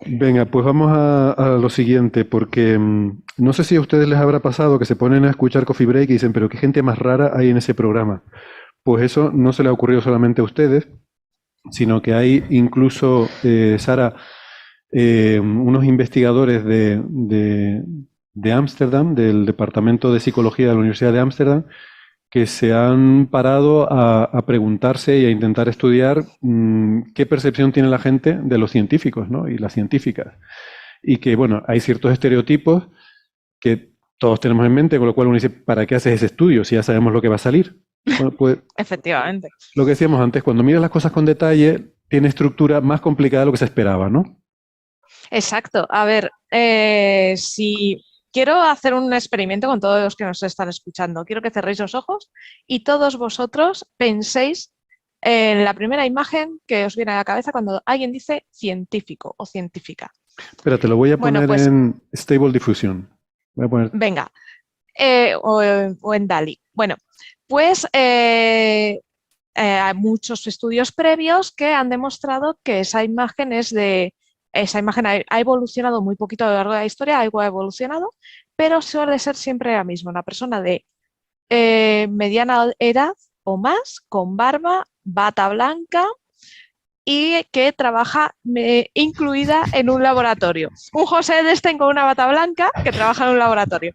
Venga, pues vamos a lo siguiente, porque no sé si a ustedes les habrá pasado que se ponen a escuchar Coffee Break y dicen, pero qué gente más rara hay en ese programa. Pues eso no se le ha ocurrido solamente a ustedes, sino que hay incluso, Sara, unos investigadores de Ámsterdam, del Departamento de Psicología de la Universidad de Ámsterdam, que se han parado a preguntarse y a intentar estudiar qué percepción tiene la gente de los científicos, ¿no? Y las científicas. Y que, bueno, hay ciertos estereotipos que todos tenemos en mente, con lo cual uno dice, ¿para qué haces ese estudio si ya sabemos lo que va a salir? Bueno, pues Efectivamente. lo que decíamos antes, cuando miras las cosas con detalle, tiene estructura más complicada de lo que se esperaba, ¿no? Exacto. A ver, si quiero hacer un experimento con todos los que nos están escuchando, quiero que cerréis los ojos y todos vosotros penséis en la primera imagen que os viene a la cabeza cuando alguien dice científico o científica. Espera, te lo voy a Bueno, poner pues en Stable Diffusion. Voy a poner, venga, o en DALI. Bueno, pues hay muchos estudios previos que han demostrado que esa imagen ha evolucionado muy poquito a lo largo de la historia, algo ha evolucionado, pero suele ser siempre la misma, una persona de mediana edad o más, con barba, bata blanca y que trabaja incluida en un laboratorio. Un José Destein con una bata blanca que trabaja en un laboratorio.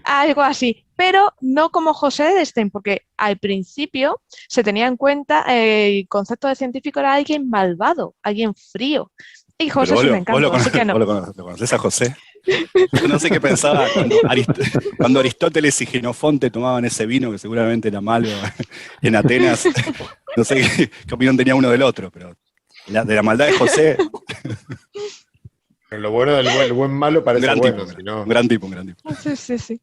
Algo así, pero no como José Destein, porque al principio se tenía en cuenta el concepto de científico era alguien malvado, alguien frío. Y Pero José es un encanto, así que no. lo conocés a José. Yo no sé qué pensaba cuando Aristóteles y Jenofonte tomaban ese vino, que seguramente era malo en Atenas. No sé qué opinión tenía uno del otro, pero de la maldad de José, Pero lo bueno el buen malo un parece gran tipo, bueno, si un no. gran tipo, un gran tipo. Sí, sí, sí.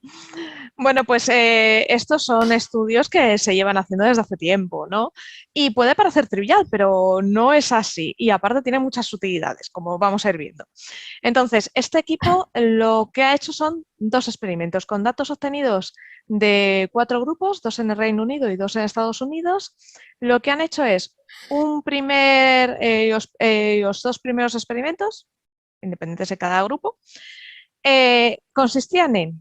Bueno, pues estos son estudios que se llevan haciendo desde hace tiempo, ¿no? Y puede parecer trivial, pero no es así. Y aparte tiene muchas sutilidades, como vamos a ir viendo. Entonces, este equipo lo que ha hecho son dos experimentos con datos obtenidos de 4 grupos, 2 en el Reino Unido y 2 en Estados Unidos. Lo que han hecho es los 2 primeros experimentos, independientes de cada grupo, consistían en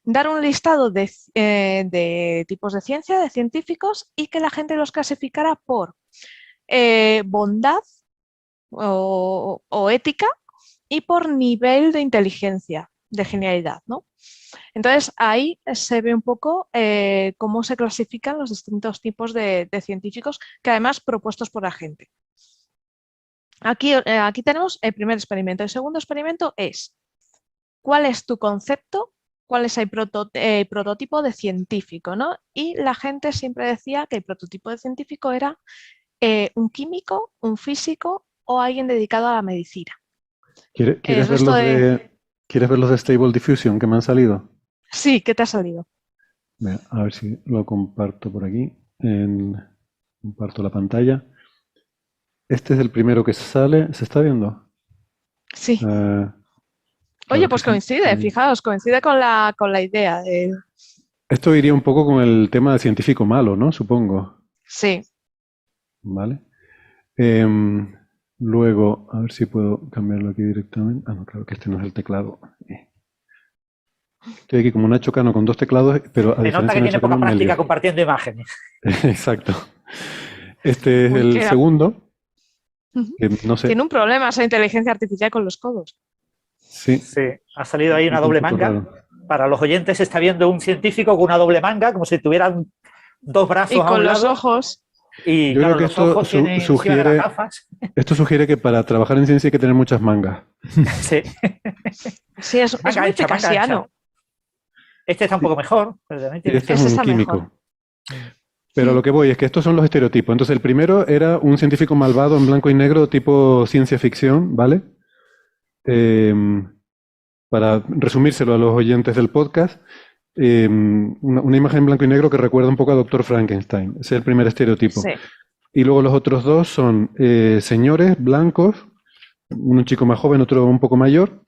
dar un listado de tipos de ciencia, de científicos, y que la gente los clasificara por bondad o ética y por nivel de inteligencia, de genialidad, ¿no? Entonces ahí se ve un poco cómo se clasifican los distintos tipos de científicos, que además propuestos por la gente. Aquí tenemos el primer experimento. El segundo experimento es: ¿cuál es tu concepto? ¿Cuál es el prototipo de científico? ¿No? Y la gente siempre decía que el prototipo de científico era un químico, un físico o alguien dedicado a la medicina. ¿Quieres El ver resto de... quieres ver los de Stable Diffusion que me han salido? Sí, ¿qué te ha salido? Mira, a ver si lo comparto por aquí. Comparto la pantalla. Este es el primero que sale. ¿Se está viendo? Sí. Claro, Oye, es que pues coincide, fijaos, coincide con la idea. esto iría un poco con el tema de científico malo, ¿no? Supongo. Sí. ¿Vale? Em, Luego, a ver si puedo cambiarlo aquí directamente. Ah, no, claro que este no es el teclado. Estoy aquí como Nacho Cano con dos teclados, pero a Se nota diferencia que de tiene Nacho Cano poca me lío. práctica compartiendo imágenes. Exacto. Este es Uy, el segundo, que no sé. Tiene un problema esa inteligencia artificial con los codos. Sí, Sí, ha salido ahí una un doble poco manga. raro. Para los oyentes se está viendo un científico con una doble manga, como si tuvieran dos brazos Y a con un los lado. ojos. Y Yo creo claro, que los esto ojos tienen encima de las gafas. esto sugiere que para trabajar en ciencia hay que tener muchas mangas. Sí. Sí, es Manga muy ancha, manga ancha. picasiano. Este está un Sí, poco mejor, pero también y tiene este es sus... Ese un está mejor. químico. Pero a lo que voy es que estos son los estereotipos. Entonces, el primero era un científico malvado en blanco y negro, tipo ciencia ficción, ¿vale? Em, para resumírselo a los oyentes del podcast, una imagen en blanco y negro que recuerda un poco a Doctor Frankenstein. Ese es el primer estereotipo. Sí. Y luego los otros dos son señores blancos, un chico más joven, otro un poco mayor,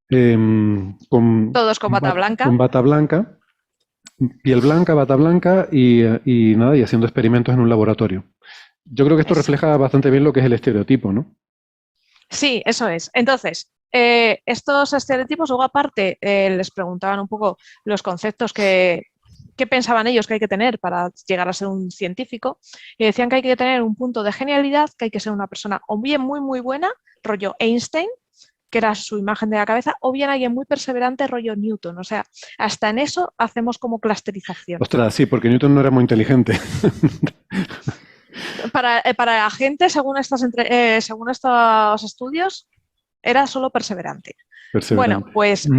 Todos con bata con blanca. bata blanca, piel blanca, bata blanca y nada, y haciendo experimentos en un laboratorio. Yo creo que esto refleja Exacto. bastante bien lo que es el estereotipo, ¿no? Sí, eso es. Entonces, estos estereotipos, luego aparte, les preguntaban un poco los conceptos que pensaban ellos que hay que tener para llegar a ser un científico, y decían que hay que tener un punto de genialidad, que hay que ser una persona o bien muy, muy buena, rollo Einstein, que era su imagen de la cabeza, o bien alguien muy perseverante, rollo Newton. O sea, hasta en eso hacemos como clusterización. Ostras, sí, porque Newton no era muy inteligente. Para la gente, según estos estudios, era solo perseverante. Perseverante. Bueno, pues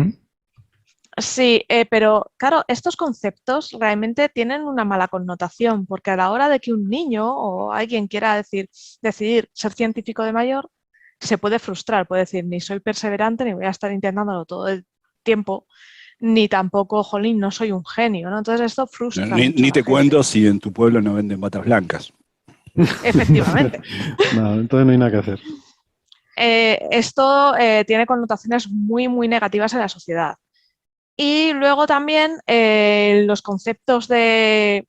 sí, pero claro, estos conceptos realmente tienen una mala connotación, porque a la hora de que un niño o alguien quiera decidir ser científico de mayor, se puede frustrar, puede decir, ni soy perseverante, ni voy a estar intentándolo todo el tiempo, ni tampoco, jolín, no soy un genio, ¿no? Entonces esto frustra mucho Ni a la te gente. cuento si en tu pueblo no venden batas blancas. Efectivamente. No, entonces no hay nada que hacer. Esto tiene connotaciones muy, muy negativas en la sociedad. Y luego también los conceptos de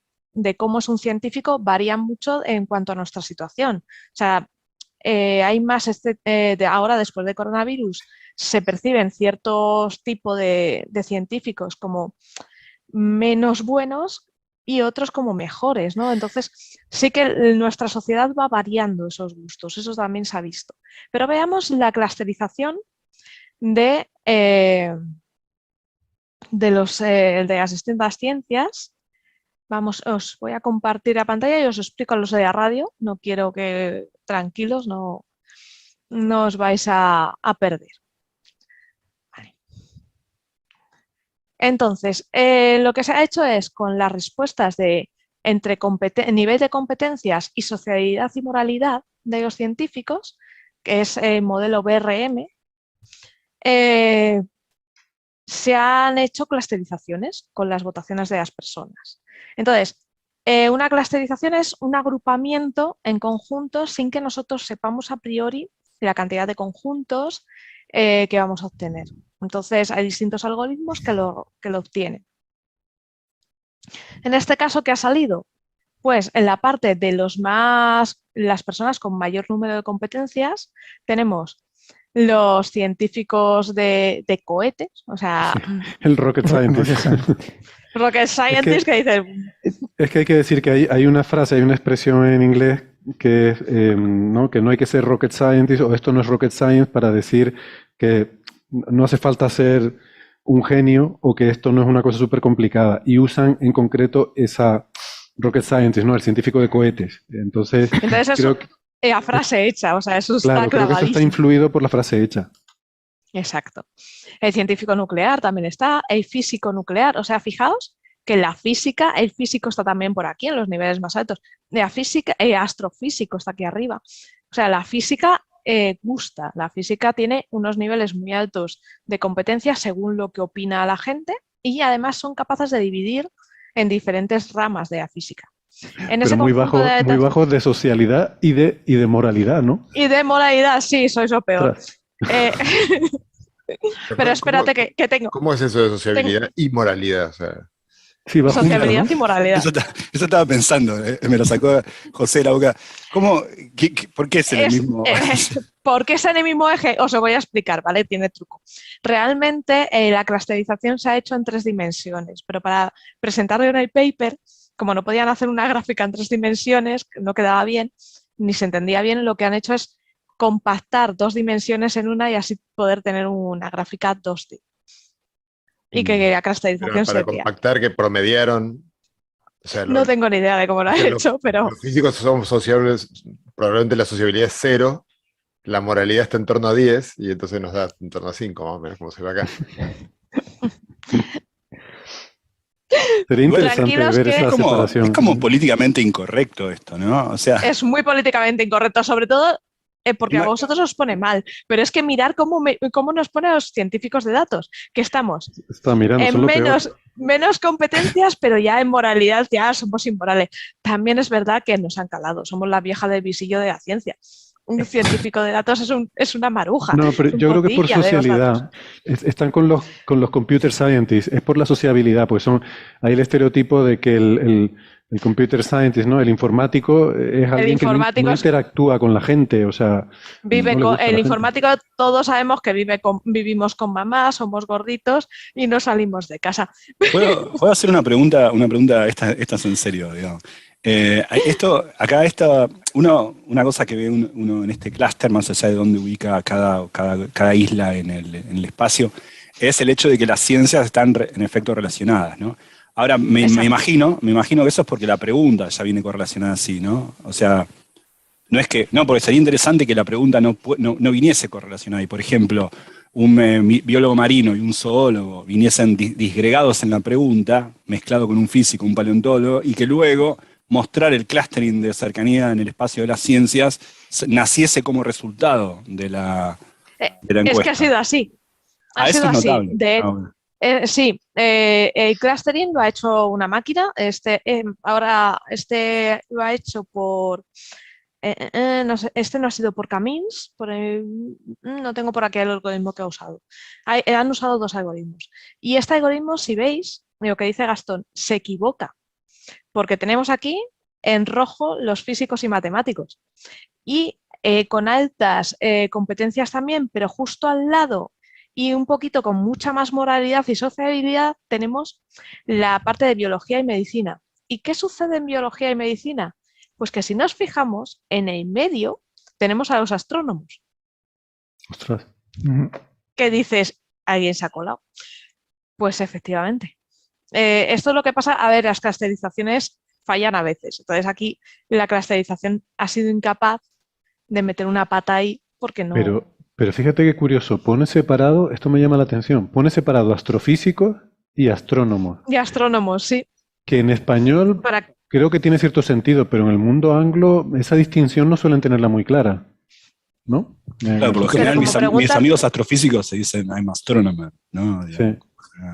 cómo es un científico varían mucho en cuanto a nuestra situación. O sea, hay más, ahora después de coronavirus, se perciben ciertos tipos de científicos como menos buenos y otros como mejores, ¿no? Entonces, sí que nuestra sociedad va variando esos gustos, eso también se ha visto. Pero veamos la clusterización de de las distintas ciencias. Vamos, os voy a compartir la pantalla y os explico a los de la radio. No quiero que tranquilos, no os vais a perder. Vale. Entonces, lo que se ha hecho es con las respuestas de entre nivel de competencias y sociabilidad y moralidad de los científicos, que es el modelo BRM, se han hecho clusterizaciones con las votaciones de las personas. Entonces, una clusterización es un agrupamiento en conjuntos sin que nosotros sepamos a priori la cantidad de conjuntos que vamos a obtener. Entonces, hay distintos algoritmos que lo obtienen. En este caso, ¿qué ha salido? Pues en la parte de las personas con mayor número de competencias, tenemos los científicos de cohetes, o sea, El rocket scientist. rocket scientists que dicen, Es que hay que decir que hay una frase, hay una expresión en inglés que es ¿no? Que no hay que ser rocket scientist o esto no es rocket science para decir que no hace falta ser un genio o que esto no es una cosa súper complicada. Y usan en concreto esa rocket scientist, ¿no? El científico de cohetes. Entonces eso, creo que, la frase hecha, o sea, eso está claro, creo que eso está clavadísimo. influido por la frase hecha. Exacto. El científico nuclear también está, el físico nuclear, o sea, fijaos que la física, el físico está también por aquí, en los niveles más altos. La física, el astrofísico está aquí arriba. O sea, la física gusta, la física tiene unos niveles muy altos de competencia según lo que opina la gente y además son capaces de dividir en diferentes ramas de la física. En ese Pero muy conjunto bajo de socialidad y de moralidad, ¿no? y de moralidad, sí, sois lo peor. Ostras. Pero espérate que tengo. ¿Cómo es eso de sociabilidad y moralidad? O sea, Sí, va junto, Sociabilidad ¿no? y moralidad. Eso estaba pensando, me lo sacó José de la boca. ¿Cómo, por qué es en el mismo? ¿Por qué es en el mismo eje? Os lo voy a explicar, ¿vale? Tiene truco. Realmente la clusterización se ha hecho en 3 dimensiones, pero para presentarlo en el paper, como no podían hacer una gráfica en 3 dimensiones, no quedaba bien, ni se entendía bien, lo que han hecho es compactar 2 dimensiones en una y así poder tener una gráfica 2D. Y que la clusterización para se vea. compactar que promediaron. O sea, No tengo ni idea de cómo lo han hecho, pero... Los físicos somos sociables, probablemente la sociabilidad es 0, la moralidad está en torno a 10 y entonces nos da en torno a 5, más o menos, como se ve acá. Sería interesante Tranquilos ver que- esa separación. Es como políticamente incorrecto esto, ¿no? O sea, Es muy políticamente incorrecto, sobre todo porque a vosotros os pone mal, pero es que mirar cómo nos pone a los científicos de datos, que estamos Está mirando, en son lo peor. menos competencias, pero ya en moralidad ya somos inmorales. También es verdad que nos han calado, somos la vieja del visillo de la ciencia. Un científico de datos es una maruja. No, pero es un yo creo que por cotilla de los socialidad. datos. Están con los computer scientists, es por la sociabilidad, pues hay el estereotipo de que el computer scientist, ¿no? El informático es alguien que informático no es- interactúa con la gente, o sea, Vive no le con, gusta a el la gente. informático, todos sabemos que vivimos con mamá, somos gorditos y no salimos de casa. ¿Puedo hacer una pregunta, esta es en serio, digamos? Una cosa que ve uno en este clúster, más allá de dónde ubica cada isla en el espacio, es el hecho de que las ciencias están en efecto relacionadas, ¿no? Ahora, me Exacto. imagino que eso es porque la pregunta ya viene correlacionada así, ¿no? O sea, no, porque sería interesante que la pregunta no viniese correlacionada. Y, por ejemplo, un biólogo marino y un zoólogo viniesen disgregados en la pregunta, mezclado con un físico, un paleontólogo, y que luego mostrar el clustering de cercanía en el espacio de las ciencias naciese como resultado de la encuesta. Es que ha sido así. Ha Eso sido es así. notable. Bueno. Sí, el clustering lo ha hecho una máquina. Ahora lo ha hecho por... no sé, no ha sido por Camins, no tengo por aquí el algoritmo que ha usado. Han usado 2 algoritmos. Y este algoritmo, si veis, lo que dice Gastón, se equivoca. Porque tenemos aquí en rojo los físicos y matemáticos. Y con altas competencias también, pero justo al lado y un poquito con mucha más moralidad y sociabilidad, tenemos la parte de biología y medicina. ¿Y qué sucede en biología y medicina? Pues que si nos fijamos, en el medio tenemos a los astrónomos. Ostras. ¿Qué dices? ¿Alguien se ha colado? Pues efectivamente. Esto es lo que pasa. A ver, las clusterizaciones fallan a veces. Entonces aquí la clusterización ha sido incapaz de meter una pata ahí porque no... Pero fíjate qué curioso, pone separado, esto me llama la atención, pone separado astrofísicos y astrónomos, Y astrónomos, sí. que en español creo que tiene cierto sentido, pero en el mundo anglo esa distinción no suelen tenerla muy clara, ¿no? Claro, por lo general mis amigos astrofísicos se dicen I'm astronomer, ¿no? Sí.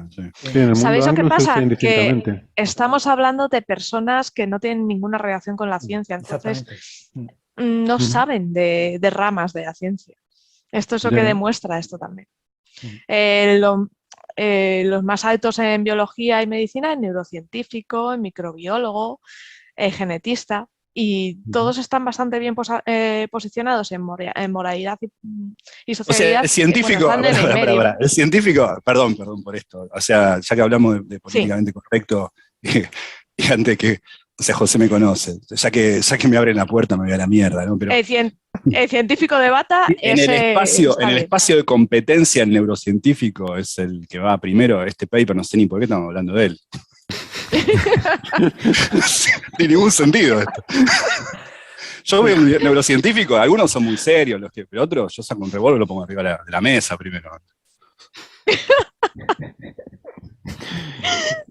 Sí, en el ¿Sabéis mundo lo que anglo se pasa? usa indistintamente. Que estamos hablando de personas que no tienen ninguna relación con la ciencia, entonces no saben de ramas de la ciencia. Esto es lo que demuestra esto también. Los más altos en biología y medicina, en neurocientífico, en microbiólogo, genetista, y todos están bastante bien posicionados en moralidad y sociabilidad. O sea, el científico, el científico, perdón por esto, o sea, ya que hablamos de políticamente correcto, y antes que, o sea, José me conoce, ya que me abren la puerta me voy a la mierda, ¿no? Pero el científico de bata en el espacio de competencia, el neurocientífico es el que va primero. Este paper, no sé ni por qué estamos hablando de él. No tiene ningún sentido esto. Yo veo un neurocientífico, algunos son muy serios, pero otros, yo saco un revólver y lo pongo arriba de la mesa primero.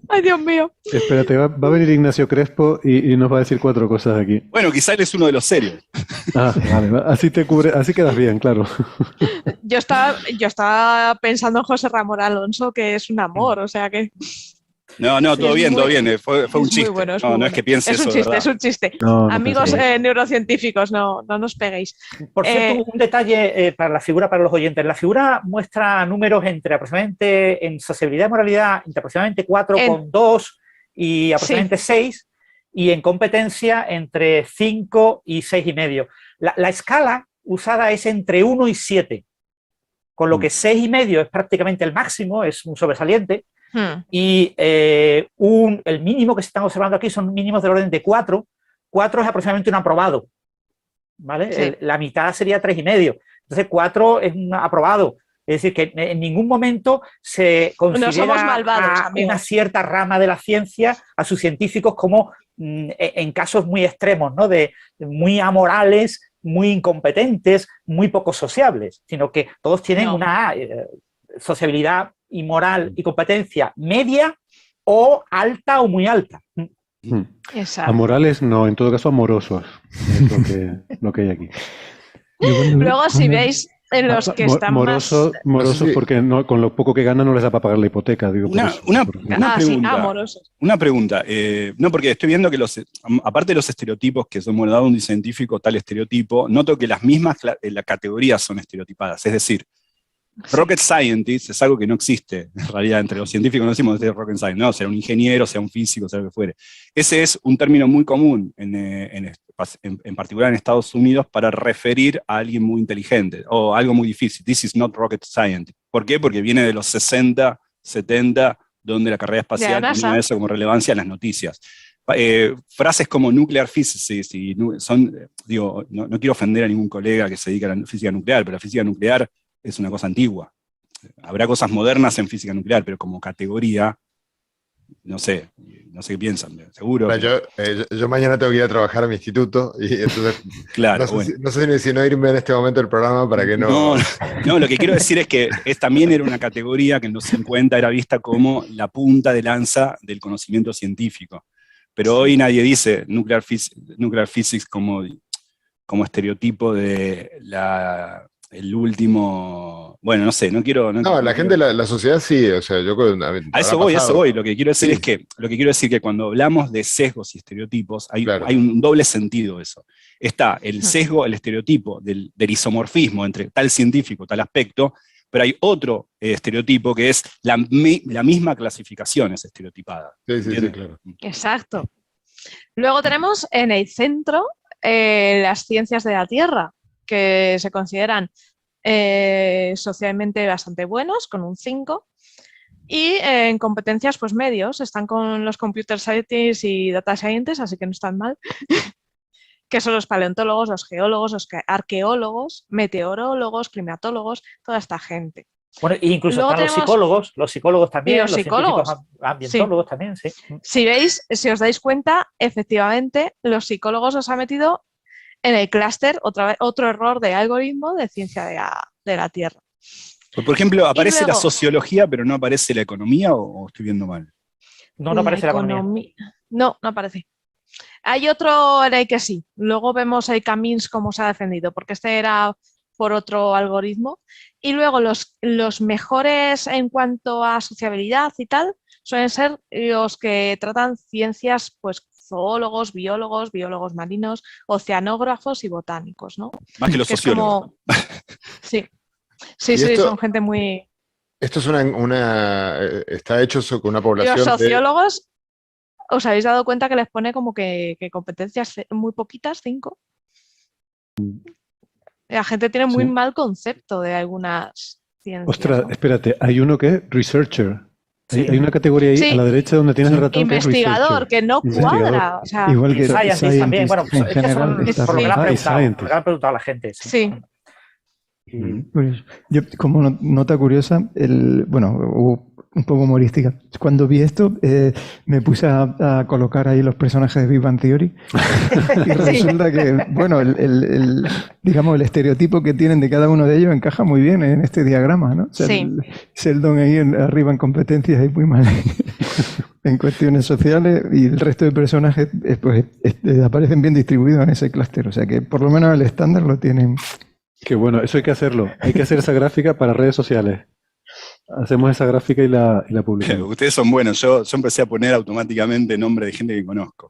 Ay, Dios mío. Espérate, va a venir Ignacio Crespo y nos va a decir 4 cosas aquí. Bueno, quizá él es uno de los serios. Vale, así te cubre, así quedas bien, claro. Yo estaba pensando en José Ramón Alonso, que es un amor, o sea que... No, todo bien. Fue un chiste. Muy bueno, no es que piense eso. Es un chiste. No, amigos neurocientíficos, no nos peguéis. Por cierto, un detalle para la figura, para los oyentes. La figura muestra números entre aproximadamente, en sociabilidad y moralidad, entre aproximadamente 4,2 y aproximadamente 6, y en competencia entre 5 y 6,5. La escala usada es entre 1 y 7, con lo que 6,5 es prácticamente el máximo, es un sobresaliente. Y el mínimo que se están observando aquí son mínimos del orden de 4. 4 es aproximadamente un aprobado, ¿vale? Sí. La mitad sería 3,5. Entonces 4 es un aprobado. Es decir, que en ningún momento se considera no somos malvados, a una cierta rama de la ciencia, a sus científicos, como en casos muy extremos, ¿no? De muy amorales, muy incompetentes, muy poco sociables, sino que todos tienen una sociabilidad y moral y competencia media o alta o muy alta. Exacto. Amorales no, en todo caso amorosos, es lo que hay aquí. Luego, si veis, en los que están Morosos No sé si- porque con lo poco que ganan no les da para pagar la hipoteca. Digo, por eso. Una más... sí, pregunta. amorosos. Una pregunta. No, porque estoy viendo que aparte de los estereotipos que somos dado un científico tal estereotipo, noto que las mismas las categorías son estereotipadas. Es decir, Sí. rocket scientist es algo que no existe, en realidad, entre los científicos no decimos rocket scientist, no, sea un ingeniero, sea un físico, sea lo que fuere. Ese es un término muy común, en particular en Estados Unidos, para referir a alguien muy inteligente, o algo muy difícil. This is not rocket scientist. ¿Por qué? Porque viene de los 60, 70, donde la carrera espacial NASA. tenía eso como relevancia en las noticias. Frases como nuclear physicist, digo, no quiero ofender a ningún colega que se dedica a la física nuclear, pero la física nuclear es una cosa antigua. Habrá cosas modernas en física nuclear, pero como categoría, no sé qué piensan, seguro. Bueno, yo mañana tengo que ir a trabajar a mi instituto y entonces Claro, no sé, bueno. no sé si no irme en este momento del programa para que no... No, lo que quiero decir es que también era una categoría que en los 50 era vista como la punta de lanza del conocimiento científico. Pero hoy nadie dice nuclear physics como estereotipo de el último... Bueno, no sé, no quiero... No, la gente, la sociedad sí, o sea, yo... A eso voy. Lo que quiero decir es que, que cuando hablamos de sesgos y estereotipos, hay un doble sentido de eso. Está el sesgo, el estereotipo del isomorfismo entre tal científico, tal aspecto, pero hay otro estereotipo que es la misma clasificación es estereotipada. Sí, claro. Exacto. Luego tenemos en el centro las ciencias de la Tierra, que se consideran socialmente bastante buenos, con un 5, y en competencias pues medios, están con los computer scientists y data scientists, así que no están mal, que son los paleontólogos, los geólogos, los arqueólogos, meteorólogos, climatólogos, toda esta gente. Bueno, e incluso Luego están los psicólogos también, los psicólogos, científicos ambientólogos también, sí. Si os dais cuenta, efectivamente, los psicólogos os han metido en el clúster, otro error de algoritmo de ciencia de la Tierra. Por ejemplo, aparece luego, la sociología, pero no aparece la economía, ¿o estoy viendo mal? No aparece la economía. No aparece. Hay otro en el que sí. Luego vemos el Camins cómo se ha defendido, porque este era por otro algoritmo. Y luego los mejores en cuanto a sociabilidad y tal suelen ser los que tratan ciencias, pues zoólogos, biólogos marinos, oceanógrafos y botánicos, ¿no? Más que los sociólogos. Sí, son gente muy... Esto es está hecho con una población Los sociólogos, ¿os habéis dado cuenta que les pone como que competencias muy poquitas, 5? La gente tiene muy mal concepto de algunas ciencias. Ostras, ¿no? espérate, hay uno que es researcher. Sí. Hay una categoría ahí a la derecha donde tienes el ratón investigador, que no cuadra. O sea, igual que Scientist también, bueno, en general son por lo que le han preguntado a la gente. Sí. Pues yo, como nota curiosa, hubo un poco humorística. Cuando vi esto, me puse a colocar ahí los personajes de Big Bang Theory y resulta que, bueno, digamos, el estereotipo que tienen de cada uno de ellos encaja muy bien en este diagrama, ¿no? O sea, Sheldon ahí arriba en competencias y muy mal en cuestiones sociales, y el resto de personajes pues aparecen bien distribuidos en ese clúster. O sea que por lo menos el estándar lo tienen. Qué bueno, eso hay que hacerlo. Hay que hacer esa gráfica para redes sociales. Hacemos esa gráfica y la publicamos. Ustedes son buenos. Yo empecé a poner automáticamente nombre de gente que conozco.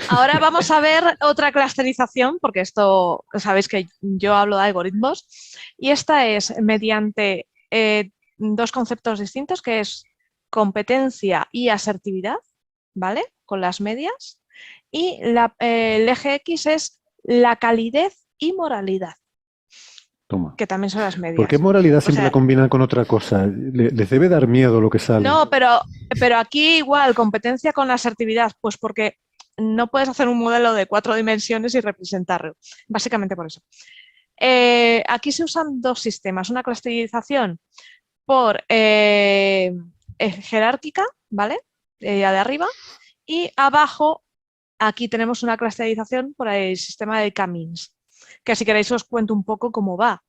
Ahora vamos a ver otra clusterización, porque esto, sabéis que yo hablo de algoritmos, y esta es mediante dos conceptos distintos, que es competencia y asertividad, ¿vale? Con las medias. Y el eje X es la calidez y moralidad. Toma. Que también son las medias. ¿Por qué moralidad siempre la combinan con otra cosa? Les debe dar miedo lo que sale. No, pero aquí igual, competencia con asertividad, pues porque no puedes hacer un modelo de 4 dimensiones y representarlo. Básicamente por eso. Aquí se usan dos sistemas. Una clusterización por jerárquica, ¿vale? De arriba. Y abajo, aquí tenemos una clusterización por el sistema de Camins, que si queréis os cuento un poco cómo va.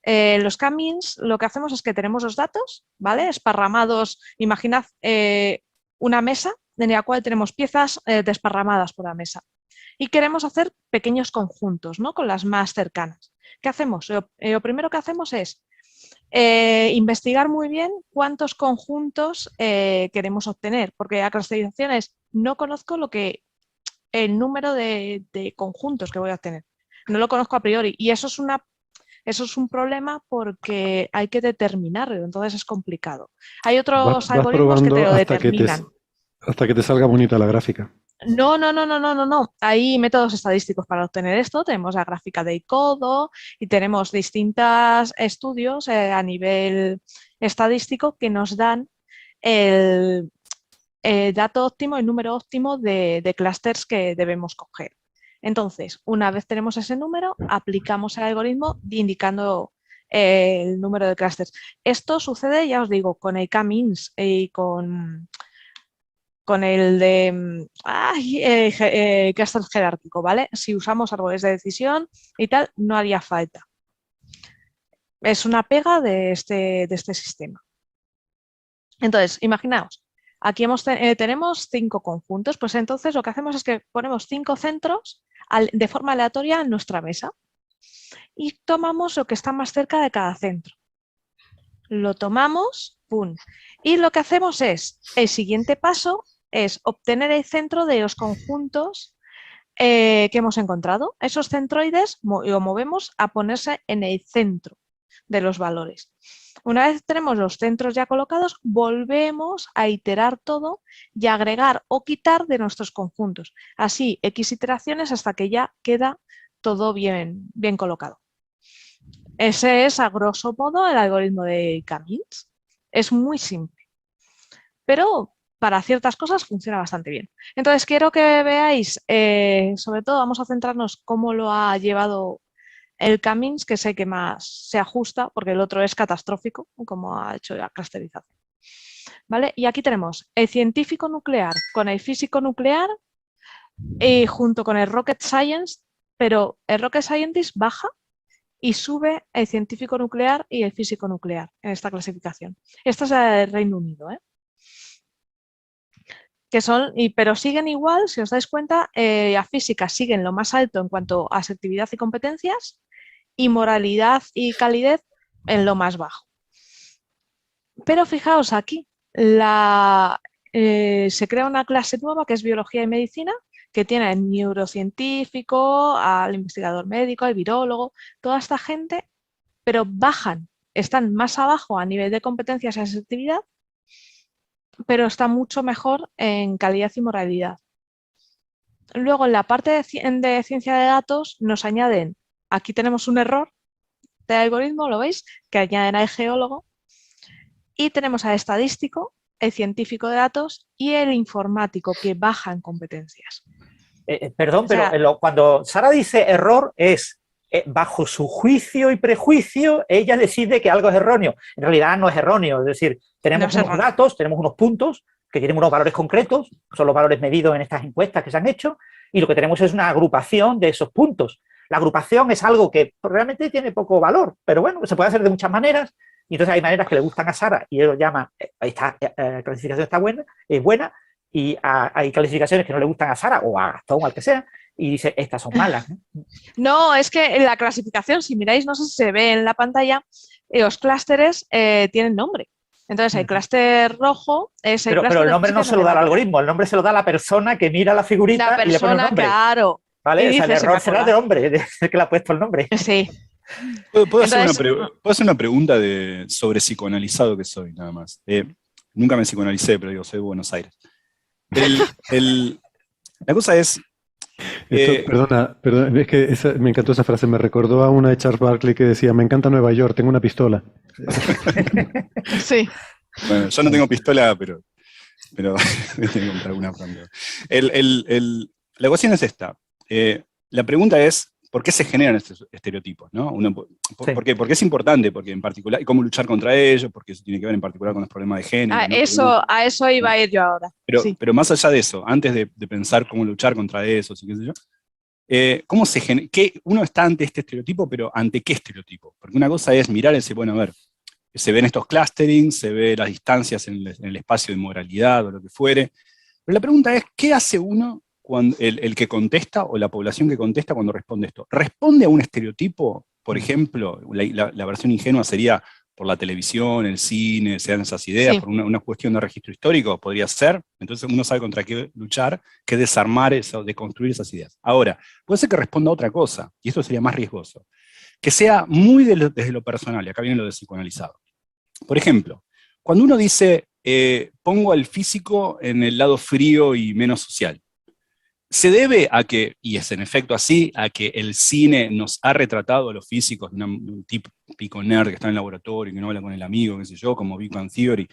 Los Camins, lo que hacemos es que tenemos los datos, ¿vale? Esparramados. Imaginad una mesa en la cual tenemos piezas desparramadas por la mesa. y queremos hacer pequeños conjuntos, ¿no? Con las más cercanas. ¿Qué hacemos? Lo primero que hacemos es investigar muy bien cuántos conjuntos queremos obtener, porque la clusterización es no conozco el número de conjuntos que voy a obtener. No lo conozco a priori y eso es un problema porque hay que determinarlo, entonces es complicado. Hay otros Vas algoritmos que te probando lo hasta determinan. hasta que te salga bonita la gráfica. No. Hay métodos estadísticos para obtener esto. Tenemos la gráfica de Icodo y tenemos distintos estudios a nivel estadístico que nos dan el dato óptimo, el número óptimo de clústeres que debemos coger. Entonces, una vez tenemos ese número, aplicamos el algoritmo indicando el número de clústeres. Esto sucede, ya os digo, con el K-means y con el de clúster jerárquico, ¿vale? Si usamos árboles de decisión y tal, no haría falta. Es una pega de este sistema. Entonces, imaginaos, aquí tenemos 5 conjuntos, pues entonces lo que hacemos es que ponemos 5 centros de forma aleatoria en nuestra mesa y tomamos lo que está más cerca de cada centro. Lo tomamos, ¡pum! Y lo que hacemos es, el siguiente paso es obtener el centro de los conjuntos que hemos encontrado. Esos centroides lo movemos a ponerse en el centro de los valores. Una vez tenemos los centros ya colocados, volvemos a iterar todo y agregar o quitar de nuestros conjuntos. Así, X iteraciones hasta que ya queda todo bien colocado. Ese es, a grosso modo, el algoritmo de K-means. Es muy simple, pero para ciertas cosas funciona bastante bien. Entonces, quiero que veáis, sobre todo vamos a centrarnos cómo lo ha llevado el K-means, que es el que más se ajusta, porque el otro es catastrófico, como ha hecho la clusterización. ¿Vale? Y aquí tenemos el científico nuclear con el físico nuclear junto con el rocket science, pero el rocket scientist baja y sube el científico nuclear y el físico nuclear en esta clasificación. Esto es el Reino Unido, ¿eh? Pero siguen igual, si os dais cuenta, la física sigue en lo más alto en cuanto a asertividad y competencias y moralidad y calidez en lo más bajo. Pero fijaos aquí, se crea una clase nueva que es biología y medicina, que tiene al neurocientífico, al investigador médico, al virólogo, toda esta gente, pero bajan, están más abajo a nivel de competencias y asertividad, pero está mucho mejor en calidad y moralidad. Luego, en la parte de ciencia de datos, nos añaden, aquí tenemos un error de algoritmo, ¿lo veis? Que añaden al geólogo, y tenemos al estadístico, el científico de datos y el informático, que bajan competencias. Perdón, O sea, pero cuando Sara dice error es bajo su juicio y prejuicio, ella decide que algo es erróneo. En realidad no es erróneo, es decir, tenemos unos datos, tenemos unos puntos que tienen unos valores concretos, son los valores medidos en estas encuestas que se han hecho, y lo que tenemos es una agrupación de esos puntos. La agrupación es algo que realmente tiene poco valor, pero bueno, se puede hacer de muchas maneras, y entonces hay maneras que le gustan a Sara, y él lo llama, esta clasificación está buena, es buena, y hay clasificaciones que no le gustan a Sara, o a Gastón, o al que sea, y dice, estas son malas. No, es que en la clasificación, si miráis, no sé si se ve en la pantalla, los clústeres tienen nombre. Entonces, el clúster rojo es el Pero el nombre no se lo da al algoritmo, el nombre se lo da a la persona que mira la figurita y le pone el nombre. Claro. ¿Vale? O sea, el error será del hombre, del que le ha puesto el nombre. Sí. ¿Puedo hacer una pregunta sobre psicoanalizado que soy, nada más? Nunca me psicoanalicé, pero digo, soy de Buenos Aires. La cosa es... Perdona, es que me encantó esa frase, me recordó a una de Charles Barkley que decía, me encanta Nueva York, tengo una pistola. Sí. Bueno, yo no tengo pistola, pero tengo que comprar una pronto. La cuestión es esta. La pregunta es, ¿por qué se generan estos estereotipos? ¿No? ¿Por qué? Porque es importante, porque en particular, y cómo luchar contra ellos, porque eso tiene que ver en particular con los problemas de género. A eso iba a ir yo ahora. Pero más allá de eso, antes de pensar cómo luchar contra eso, y qué sé yo, ¿cómo uno está ante este estereotipo, pero ante qué estereotipo? Porque una cosa es mirar y decir, bueno, a ver, se ven estos clusterings, se ve las distancias en el espacio de moralidad o lo que fuere, pero la pregunta es, ¿qué hace uno el que contesta o la población que contesta cuando responde esto, ¿responde a un estereotipo? Por ejemplo, la versión ingenua sería por la televisión, el cine, sean esas ideas, Sí. por una cuestión de registro histórico, podría ser. Entonces uno sabe contra qué luchar, qué desarmar eso, deconstruir esas ideas. Ahora, puede ser que responda a otra cosa, y esto sería más riesgoso, que sea muy desde lo personal, y acá viene lo de psicoanalizado. Por ejemplo, cuando uno dice, pongo al físico en el lado frío y menos social, se debe a que, y es en efecto así, a que el cine nos ha retratado a los físicos de un típico nerd que está en el laboratorio, que no habla con el amigo, qué sé yo, como Big Bang Theory.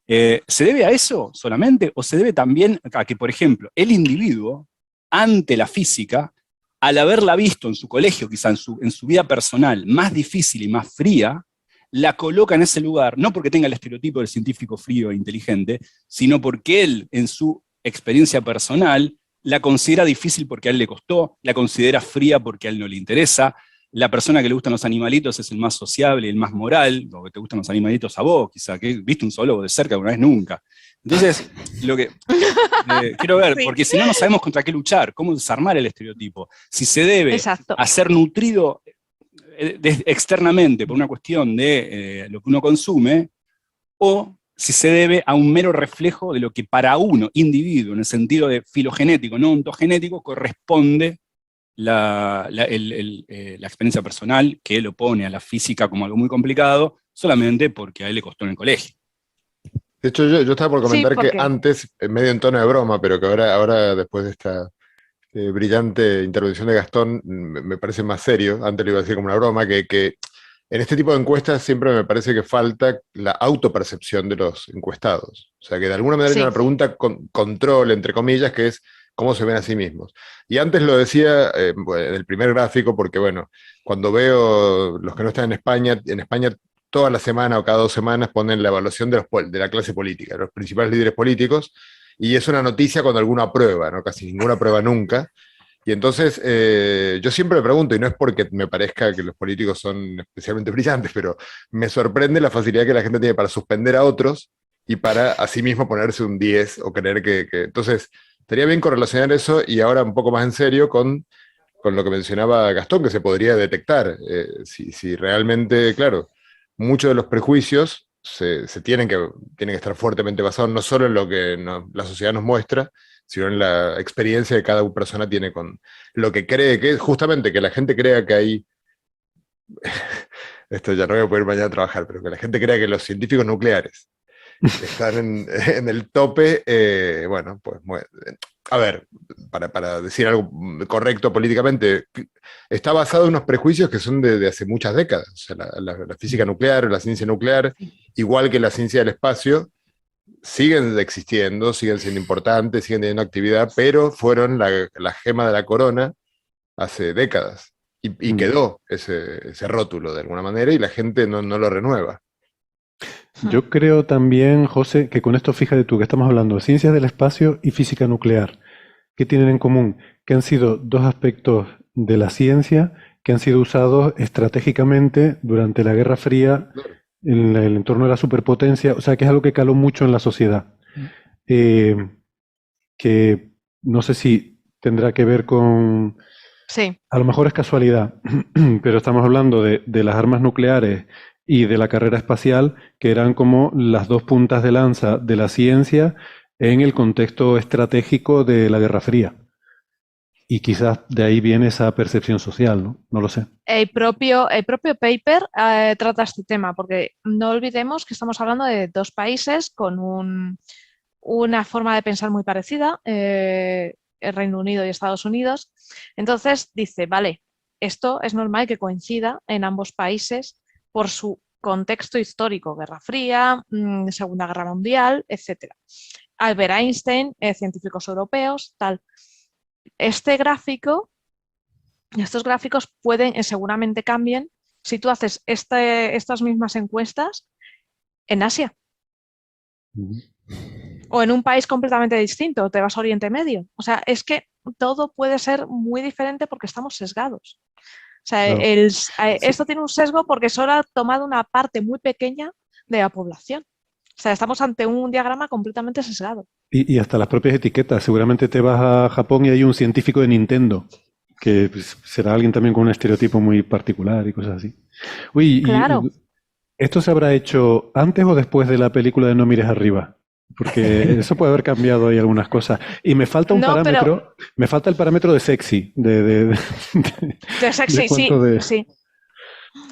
¿Se debe a eso solamente? ¿O se debe también a que, por ejemplo, el individuo, ante la física, al haberla visto en su colegio, quizá en su vida personal, más difícil y más fría, la coloca en ese lugar, no porque tenga el estereotipo del científico frío e inteligente, sino porque él, en su experiencia personal, la considera difícil porque a él le costó, la considera fría porque a él no le interesa, la persona que le gustan los animalitos es el más sociable, el más moral, o que te gustan los animalitos a vos, quizá, que viste un zoólogo de cerca una vez nunca. Entonces, lo que quiero ver, Sí. porque si no, no sabemos contra qué luchar, cómo desarmar el estereotipo. Si se debe Exacto. a ser nutrido externamente por una cuestión de lo que uno consume, o si se debe a un mero reflejo de lo que para uno, individuo, en el sentido de filogenético, no ontogenético, corresponde la experiencia personal, que él opone a la física como algo muy complicado, solamente porque a él le costó en el colegio. De hecho, yo estaba por comentar Sí, que porque- antes, medio en tono de broma, pero que ahora después de esta brillante intervención de Gastón, me parece más serio, antes lo iba a decir como una broma, que en este tipo de encuestas siempre me parece que falta la autopercepción de los encuestados. O sea, que de alguna manera hay Sí. una pregunta con control, entre comillas, que es cómo se ven a sí mismos. Y antes lo decía bueno, en el primer gráfico, porque bueno, cuando veo los que no están en España toda la semana o cada 2 semanas ponen la evaluación de la clase política, los principales líderes políticos, y es una noticia cuando alguno aprueba, ¿no? Casi ninguno aprueba nunca. Y entonces yo siempre me pregunto, y no es porque me parezca que los políticos son especialmente brillantes, pero me sorprende la facilidad que la gente tiene para suspender a otros y para a sí mismo ponerse un 10 o creer que... Entonces, estaría bien correlacionar eso y ahora un poco más en serio con lo que mencionaba Gastón, que se podría detectar. Si realmente, claro, muchos de los prejuicios tienen que estar fuertemente basados no solo en lo que la sociedad nos muestra, sino en la experiencia que cada persona tiene con lo que cree que es, justamente que la gente crea que hay, esto ya no voy a poder ir mañana a trabajar, pero que la gente crea que los científicos nucleares están en el tope, bueno, pues, a ver, para decir algo correcto políticamente, está basado en unos prejuicios que son de hace muchas décadas. O sea, la física nuclear o la ciencia nuclear, igual que la ciencia del espacio, siguen existiendo, siguen siendo importantes, siguen teniendo actividad, pero fueron la gema de la corona hace décadas. Y quedó ese rótulo de alguna manera y la gente no lo renueva. Yo creo también, José, que con esto fíjate tú que estamos hablando de ciencias del espacio y física nuclear. ¿Qué tienen en común? Que han sido dos aspectos de la ciencia que han sido usados estratégicamente durante la Guerra Fría en el entorno de la superpotencia, o sea que es algo que caló mucho en la sociedad. Que no sé si tendrá que ver con, Sí. a lo mejor es casualidad, pero estamos hablando de las armas nucleares y de la carrera espacial, que eran como las dos puntas de lanza de la ciencia en el contexto estratégico de la Guerra Fría. Y quizás de ahí viene esa percepción social, ¿no? No lo sé. El propio paper trata este tema, porque no olvidemos que estamos hablando de dos países con una forma de pensar muy parecida, el Reino Unido y Estados Unidos. Entonces dice, vale, esto es normal que coincida en ambos países por su contexto histórico, Guerra Fría, Segunda Guerra Mundial, etc. Albert Einstein, científicos europeos, tal. Estos gráficos pueden, seguramente cambien si tú haces estas mismas encuestas en Asia o en un país completamente distinto, te vas a Oriente Medio. O sea, es que todo puede ser muy diferente porque estamos sesgados. O sea, Claro. esto tiene un sesgo porque solo ha tomado una parte muy pequeña de la población. O sea, estamos ante un diagrama completamente sesgado. Y hasta las propias etiquetas. Seguramente te vas a Japón y hay un científico de Nintendo, que pues, será alguien también con un estereotipo muy particular y cosas así. Uy, Claro. ¿esto se habrá hecho antes o después de la película de No mires arriba? Porque eso puede haber cambiado ahí algunas cosas. Y me falta un No, pero parámetro, me falta el parámetro de sexy, de sexy, de cuánto de... sí.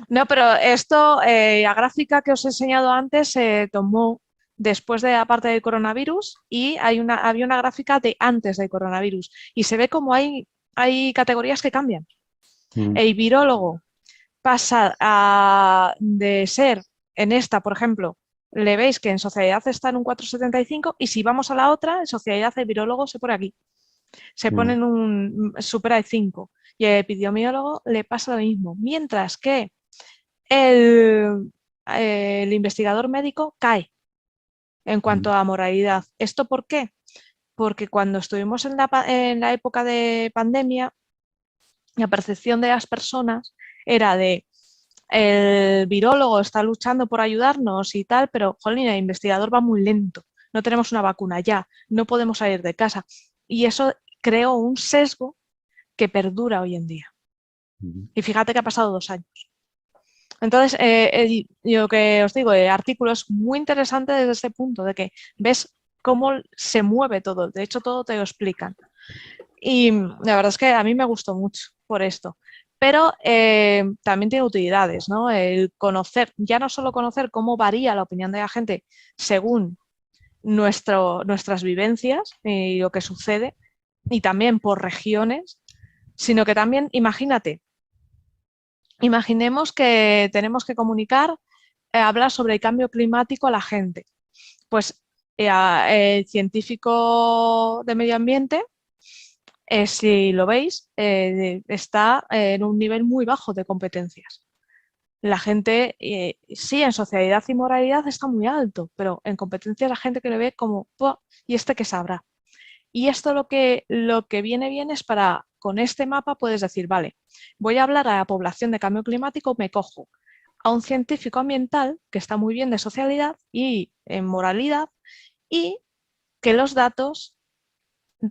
No, pero esto, la gráfica que os he enseñado antes se tomó después de la parte del coronavirus y había una gráfica de antes del coronavirus y se ve como hay categorías que cambian. Mm, El virólogo pasa de ser en esta, por ejemplo, le veis que en sociedad está en un 4,75 y si vamos a la otra, en sociedad el virólogo se pone aquí, se pone en un supera el 5 y el epidemiólogo le pasa lo mismo, mientras que el investigador médico cae en cuanto a moralidad. ¿Esto por qué? Porque cuando estuvimos en la época de pandemia, la percepción de las personas era de el virólogo está luchando por ayudarnos y tal, pero jolín, el investigador va muy lento, no tenemos una vacuna ya, no podemos salir de casa. Y eso creó un sesgo que perdura hoy en día. Y fíjate que ha pasado 2 años. Entonces, lo que os digo, el artículo es muy interesante desde este punto, de que ves cómo se mueve todo, de hecho todo te lo explican. Y la verdad es que a mí me gustó mucho por esto. Pero también tiene utilidades, ¿no? El conocer, ya no solo conocer cómo varía la opinión de la gente según nuestras vivencias y lo que sucede, y también por regiones, sino que también, imaginemos que tenemos que comunicar, hablar sobre el cambio climático a la gente. Pues el científico de medio ambiente, si lo veis, está en un nivel muy bajo de competencias. La gente, sí, en sociedad y moralidad está muy alto, pero en competencias la gente que le ve como, ¿y este qué sabrá? Y esto lo que viene bien es para, con este mapa puedes decir, vale, voy a hablar a la población de cambio climático, me cojo a un científico ambiental que está muy bien de socialidad y en moralidad y que los datos,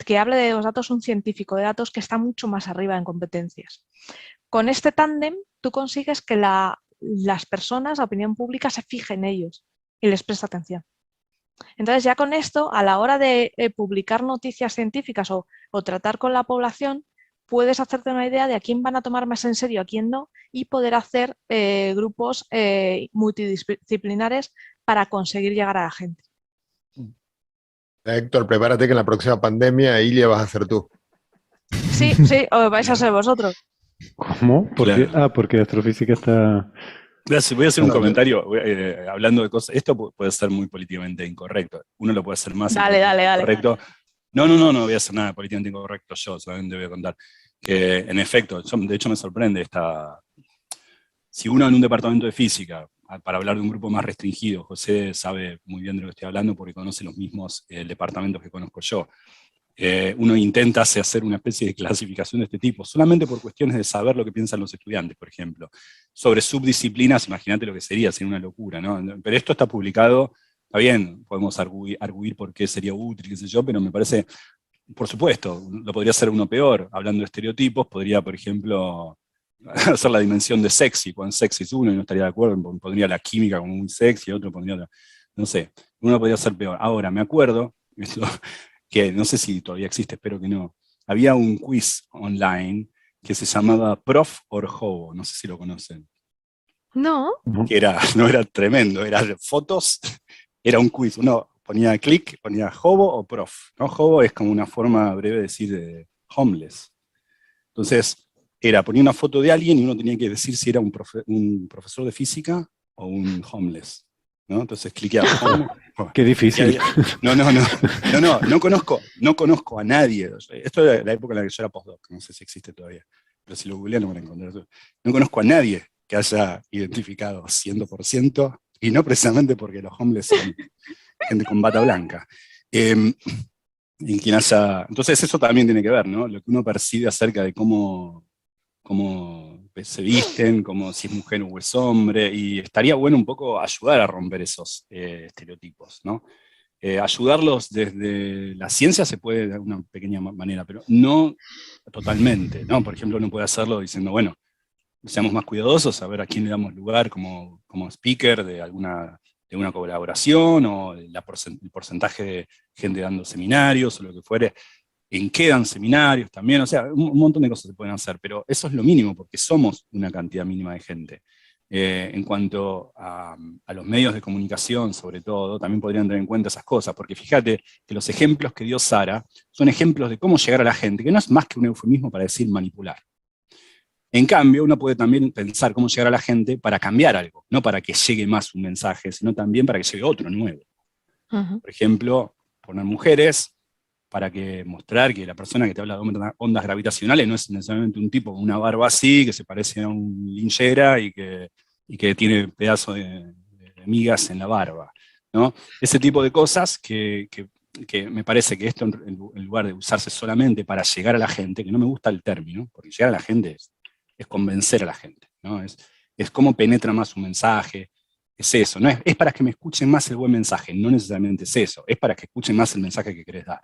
que hable de los datos un científico de datos que está mucho más arriba en competencias. Con este tándem tú consigues que las personas, la opinión pública, se fije en ellos y les presta atención. Entonces ya con esto, a la hora de publicar noticias científicas o tratar con la población, puedes hacerte una idea de a quién van a tomar más en serio, a quién no, y poder hacer grupos multidisciplinares para conseguir llegar a la gente. Héctor, prepárate que en la próxima pandemia Ilia vas a ser tú. Sí, o vais a ser vosotros. ¿Cómo? ¿Por qué? Claro. Porque astrofísica está... Gracias, voy a hacer un No, comentario hablando de cosas. Esto puede ser muy políticamente incorrecto. Uno lo puede hacer más Dale. incorrecto. No voy a hacer nada políticamente incorrecto yo, solamente voy a contar que, en efecto, de hecho me sorprende si uno en un departamento de física, para hablar de un grupo más restringido, José sabe muy bien de lo que estoy hablando porque conoce los mismos departamentos que conozco yo, uno intenta hacer una especie de clasificación de este tipo, solamente por cuestiones de saber lo que piensan los estudiantes, por ejemplo. Sobre subdisciplinas, imagínate lo que sería una locura, ¿no? Pero esto está publicado, está bien, podemos arguir por qué sería útil, qué sé yo, pero me parece, por supuesto, lo podría hacer uno peor. Hablando de estereotipos, podría, por ejemplo, hacer la dimensión de sexy, cuando sexy es uno y no estaría de acuerdo, pondría la química como muy sexy, otro pondría otra. No sé, uno podría hacer peor. Ahora, me acuerdo, que no sé si todavía existe, espero que no, había un quiz online que se llamaba Prof or Hobo, no sé si lo conocen. No. Que no era tremendo, era fotos, era un quiz, uno ponía clic, ponía Hobo o Prof, ¿no? Hobo es como una forma breve de decir de homeless. Entonces, ponía una foto de alguien y uno tenía que decir si era un profesor de física o un homeless, ¿no? Entonces cliqueaba. Qué difícil. No conozco a nadie. Esto era la época en la que yo era postdoc, no sé si existe todavía, pero si lo googlean lo van a encontrar. No conozco a nadie que haya identificado 100%, y no precisamente porque los homeless son gente con bata blanca. En quien entonces eso también tiene que ver, ¿no? Lo que uno percibe acerca de cómo cómo se visten, como si es mujer o es hombre, y estaría bueno un poco ayudar a romper esos estereotipos, ¿no? Ayudarlos desde la ciencia se puede de alguna pequeña manera, pero no totalmente, ¿no? Por ejemplo, uno puede hacerlo diciendo, bueno, seamos más cuidadosos, a ver a quién le damos lugar como speaker de una colaboración, o el porcentaje de gente dando seminarios, o lo que fuere, en qué dan seminarios también, o sea, un montón de cosas se pueden hacer, pero eso es lo mínimo, porque somos una cantidad mínima de gente. En cuanto a los medios de comunicación, sobre todo, también podrían tener en cuenta esas cosas, porque fíjate que los ejemplos que dio Sara son ejemplos de cómo llegar a la gente, que no es más que un eufemismo para decir manipular. En cambio, uno puede también pensar cómo llegar a la gente para cambiar algo, no para que llegue más un mensaje, sino también para que llegue otro nuevo. Por ejemplo, poner mujeres para mostrar que la persona que te habla de ondas gravitacionales no es necesariamente un tipo con una barba así, que se parece a un linchera y que tiene pedazos de migas en la barba, ¿no? Ese tipo de cosas que me parece que esto, en lugar de usarse solamente para llegar a la gente, que no me gusta el término, porque llegar a la gente es convencer a la gente, ¿no? Es cómo penetra más un mensaje, es eso, no es para que me escuchen más el buen mensaje, no necesariamente es eso, es para que escuchen más el mensaje que querés dar.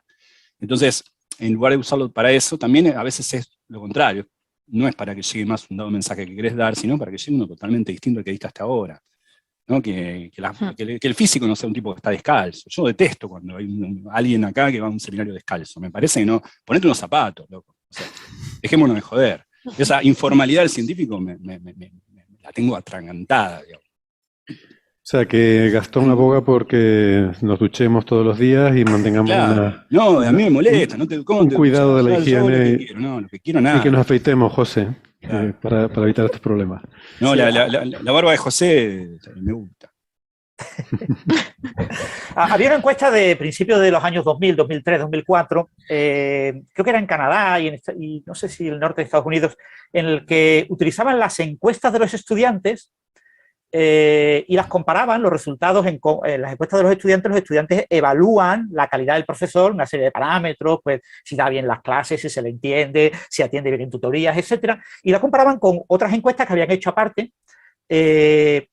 Entonces, en lugar de usarlo para eso, también a veces es lo contrario, no es para que llegue más un dado mensaje que querés dar, sino para que llegue uno totalmente distinto al que diste hasta ahora, ¿no? Que el físico no sea un tipo que está descalzo. Yo detesto cuando hay alguien acá que va a un seminario descalzo, me parece que no, ponete unos zapatos, loco, o sea, dejémonos de joder. Esa informalidad del científico la tengo atragantada, digamos. O sea, que Gastón aboga porque nos duchemos todos los días y mantengamos Claro. No, a mí me molesta. un cuidado de la higiene lo que quiero nada. y que nos afeitemos, José, Claro. para evitar estos problemas. No, la barba de José me gusta. Había una encuesta de principios de los años 2000, 2003, 2004, creo que era en Canadá y no sé si el norte de Estados Unidos, en el que utilizaban las encuestas de los estudiantes y las comparaban, los resultados en las encuestas de los estudiantes evalúan la calidad del profesor, una serie de parámetros, pues si da bien las clases, si se le entiende, si atiende bien en tutorías, etcétera, y la comparaban con otras encuestas que habían hecho aparte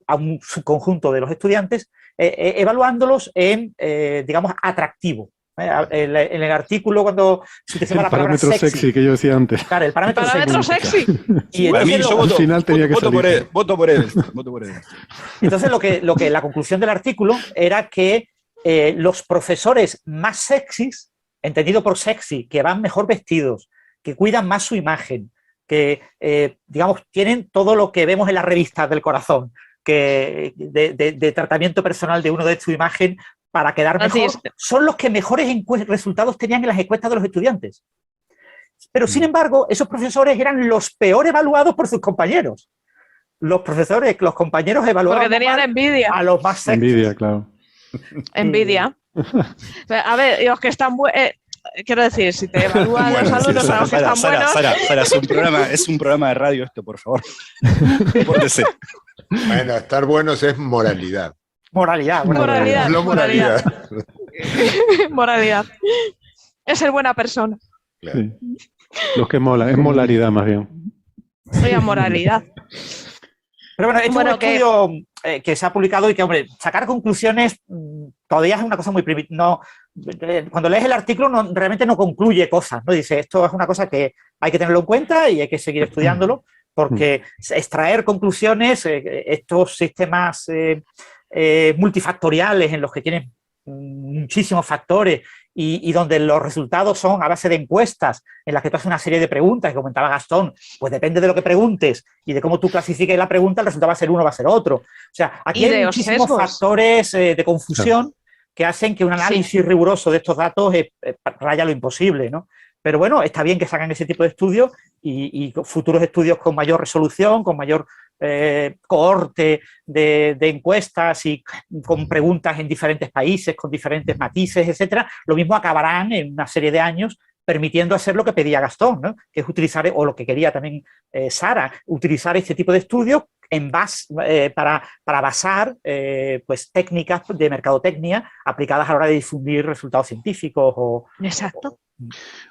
a un subconjunto de los estudiantes, evaluándolos en, digamos, atractivo. En el artículo, cuando se utiliza la palabra parámetro sexy que yo decía antes. Claro, el parámetro sexy. Y Para mí, yo al final tenía que voto por él. Entonces, lo que la conclusión del artículo era que los profesores más sexys, entendido por sexy, que van mejor vestidos, que cuidan más su imagen, que, digamos, tienen todo lo que vemos en las revistas del corazón, que de tratamiento personal de uno de su imagen para quedar mejor, son los que mejores resultados tenían en las encuestas de los estudiantes. Pero, sin embargo, esos profesores eran los peor evaluados por sus compañeros. Los compañeros evaluaban porque tenían envidia a los más sexy. Envidia, claro. Envidia. A ver, los que están quiero decir, si te evalúan los alumnos a los que están buenos... Sara, es un programa de radio esto, por favor. Pórtese. Bueno, estar buenos es moralidad. Moralidad. Moralidad. Es ser buena persona. Claro. Sí. Los que molan, es molaridad más bien. Soy a moralidad. Pero bueno, este es un estudio que se ha publicado y que, hombre, sacar conclusiones todavía es una cosa muy primitiva. Cuando lees el artículo realmente no concluye cosas, ¿no? Dice, esto es una cosa que hay que tenerlo en cuenta y hay que seguir estudiándolo, porque extraer conclusiones, estos sistemas multifactoriales en los que tienen muchísimos factores y donde los resultados son a base de encuestas en las que tú haces una serie de preguntas, que comentaba Gastón, pues depende de lo que preguntes y de cómo tú clasifiques la pregunta, el resultado va a ser uno o va a ser otro. O sea, aquí hay muchísimos factores de confusión que hacen que un análisis riguroso de estos datos raya lo imposible, ¿no? Pero bueno, está bien que sacan ese tipo de estudios y futuros estudios con mayor resolución, con mayor cohorte de encuestas y con preguntas en diferentes países, con diferentes matices, etcétera. Lo mismo acabarán en una serie de años permitiendo hacer lo que pedía Gastón, ¿no? Que es utilizar, o lo que quería también Sara, utilizar este tipo de estudios para basar pues técnicas de mercadotecnia aplicadas a la hora de difundir resultados científicos Exacto.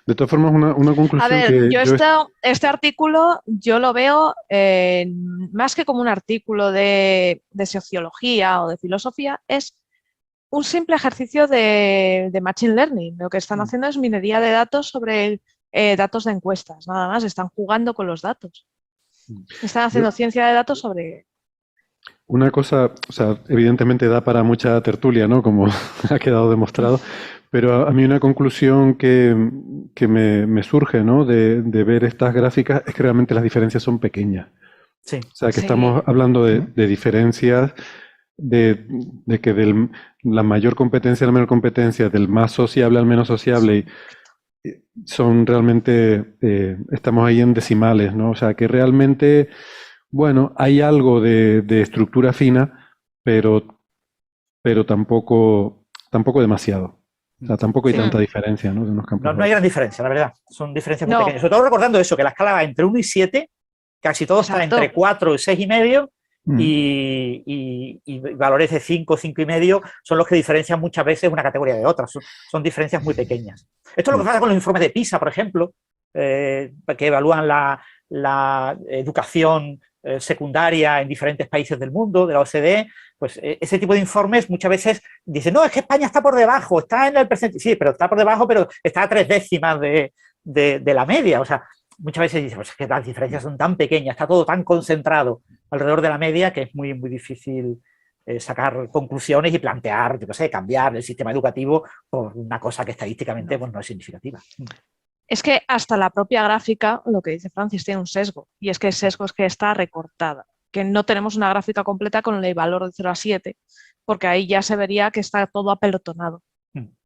De todas formas, una A conclusión ver, que yo yo este artículo yo lo veo más que como un artículo de sociología o de filosofía, es un simple ejercicio de machine learning. Lo que están haciendo es minería de datos sobre datos de encuestas, nada más. Están jugando con los datos. Están haciendo ciencia de datos sobre... Una cosa, o sea, evidentemente da para mucha tertulia, ¿no? Como ha quedado demostrado, pero a mí una conclusión que me surge, ¿no? De ver estas gráficas es que realmente las diferencias son pequeñas. Sí. O sea, que Sí. estamos hablando de diferencias de que la mayor competencia a la menor competencia, del más sociable al menos sociable, son realmente, estamos ahí en decimales, ¿no? O sea, que realmente, bueno, hay algo de estructura fina, pero tampoco demasiado. O sea, tampoco hay Sí. tanta diferencia, ¿no? De unos campos No, a no hay otros. gran diferencia, la verdad. Son diferencias muy No. pequeñas. Sobre todo recordando eso, que la escala va entre 1 y 7, casi todo está Exacto. entre 4 y 6,5, Mm. y valores de 5, 5,5 son los que diferencian muchas veces una categoría de otra. Son diferencias muy pequeñas. Esto es lo que pasa con los informes de PISA, por ejemplo, que evalúan la educación secundaria en diferentes países del mundo, de la OCDE. Pues ese tipo de informes muchas veces dicen, no, es que España está por debajo, está en el presente. Sí, pero está por debajo, pero está a 3 décimas de la media. O sea, muchas veces dicen, pues es que las diferencias son tan pequeñas, está todo tan concentrado alrededor de la media que es muy, muy difícil sacar conclusiones y plantear, yo qué sé, cambiar el sistema educativo por una cosa que estadísticamente pues, no es significativa. Es que hasta la propia gráfica, lo que dice Francis, tiene un sesgo. Y es que el sesgo es que está recortada. Que no tenemos una gráfica completa con el valor de 0 a 7, porque ahí ya se vería que está todo apelotonado.